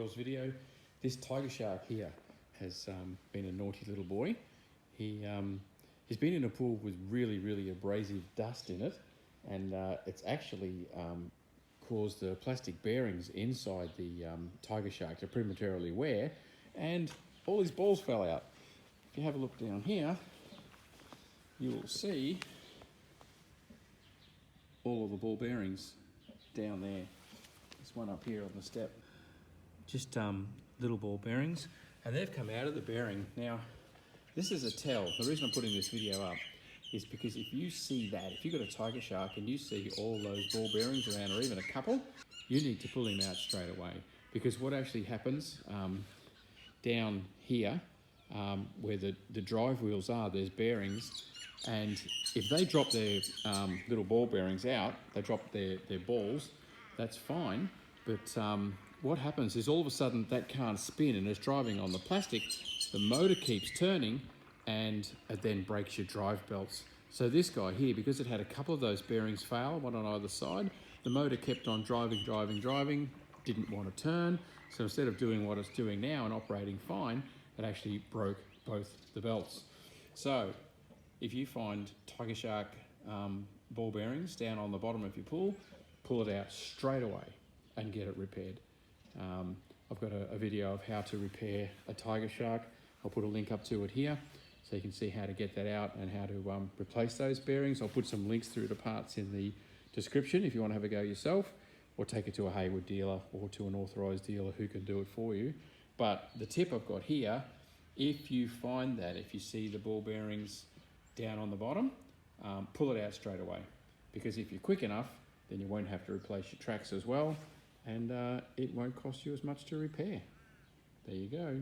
Charles video. This tiger shark here has been a naughty little boy. He's been in a pool with really abrasive dust in it, and it's actually caused the plastic bearings inside the tiger shark to prematurely wear, and all his balls fell out. If you have a look down here, you will see all of the ball bearings down there. There's one up here on the step. Just little ball bearings, and they've come out of the bearing. Now, this is a tell. The reason I'm putting this video up is because if you see that, if you've got a tiger shark and you see all those ball bearings around, or even a couple, you need to pull him out straight away. Because what actually happens down here, where the drive wheels are, there's bearings, and if they drop their little ball bearings out, they drop their balls, that's fine, but what happens is all of a sudden that can't spin, and it's driving on the plastic, the motor keeps turning, and it then breaks your drive belts. So this guy here, because it had a couple of those bearings fail, one on either side, the motor kept on driving, didn't want to turn, so instead of doing what it's doing now and operating fine, it actually broke both the belts. So if you find tiger shark ball bearings down on the bottom of your pool, pull it out straight away and get it repaired. I've got a video of how to repair a tiger shark. I'll put a link up to it here so you can see how to get that out and how to replace those bearings. I'll put some links through to parts in the description if you want to have a go yourself, or take it to a Hayward dealer or to an authorised dealer who can do it for you. But the tip I've got here, if you find that, if you see the ball bearings down on the bottom, pull it out straight away, because if you're quick enough, then you won't have to replace your tracks as well, and it won't cost you as much to repair. There you go.